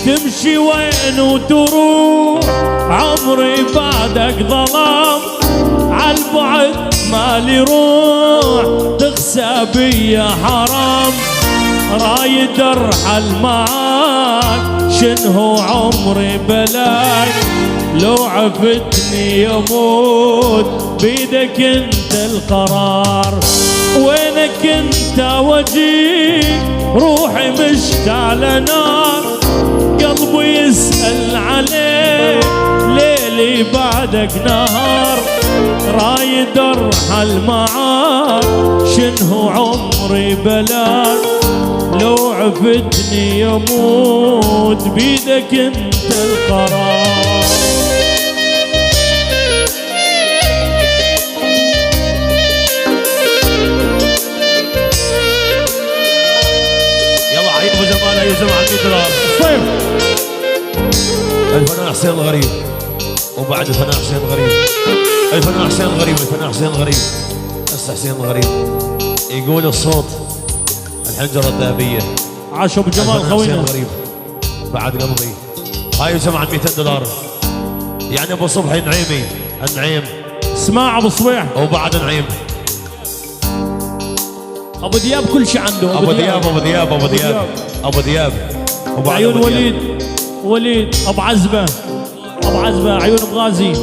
تمشي وين وتروح عمري بعدك ظلام عالبعد مالي روح تخسى بيا حرام رايد ارحل معاك شنهو عمري بلاك لو عفتني يموت بيدك انت القرار وينك انت وجيك روحي مشتعلة نار قلبي يسأل عليك ليلي بعدك نهار رايد ارحل معاك شنهو عمري بلاك لو عفتني يموت بيدك انت القرار يلا عيد ابو جمال يا جماعه $100 طيب الفنان حسين الغريب وبعد الفنان حسين الغريب الفنان حسين الغريب الفنان حسين الغريب هسه حسين الغريب يقول الصوت الحنجره الذهبيه عاشوا ابو جمال خوينا الغريب بعد قلبي هاي يا جماعه $200 يعني ابو صبحي نعيمي النعيم اسمع ابو صبيح وبعد نعيم ابو دياب كل شيء عنده ابو دياب ابو دياب ابو دياب ابو دياب وبعد عيون وليد ابو عزبه عيون ابو غازي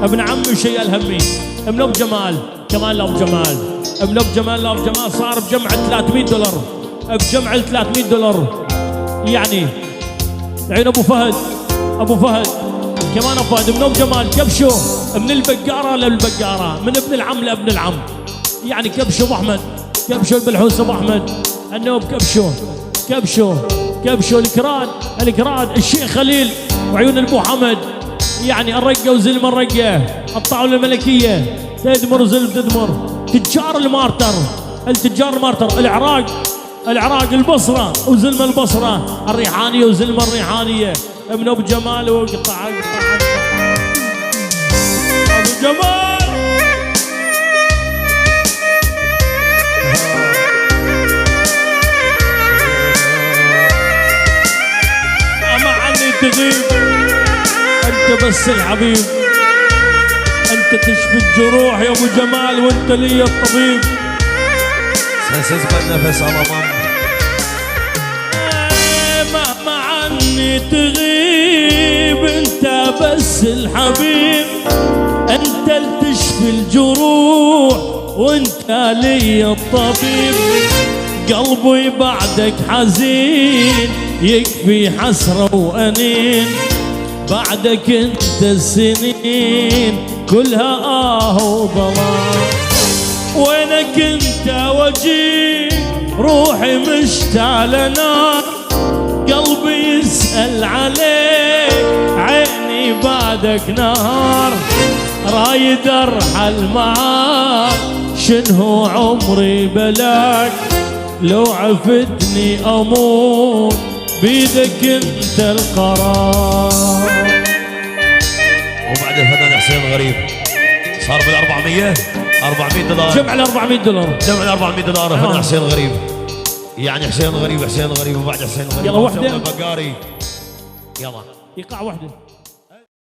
ابن عمي شيء الهمي ابن ابو جمال كمان لابو جمال ابن ابو جمال لابو جمال صار بجمعه $300 بجمعه $300 يعني عيون ابو فهد كمان ابو فهد ابن ابو جمال كبشو من البقاره للبقاره من ابن العم لابن العم يعني كبشو ابو احمد كبشو البلحوس ابو احمد النوب كبشو الكراد الشيخ خليل وعيون ابو حمد يعني الرقه وزلمه الرقه الطاوله الملكيه تدمر وزلم تدمر تجار المارتر العراق البصره وزلمه البصره الريحانيه وزلمه الريحانيه ابن ابو جمال وقطع ابو جمال تغيب انت بس الحبيب انت تشفي الجروح يا ابو جمال وانت لي الطبيب سنسبة النفس على مام مهما عني تغيب انت بس الحبيب انت اللي تشفي الجروح وانت لي الطبيب قلبي بعدك حزين يكفي حسرة وأنين بعدك انت السنين كلها وظلام وينك انت وجيك روحي مشتعلة نار قلبي يسأل عليك عيني بعدك نهار رايد ارحل معاك شنهو عمري بلاك لو عفتني اموت بيدك انت القرار وبعد الفنان حسين الغريب صار $400 جمع ال $400 جمع ال $400 الفنان حسين الغريب يعني حسين الغريب وبعد حسين الغريب يلا وحده البقاري يلا ايقاع وحده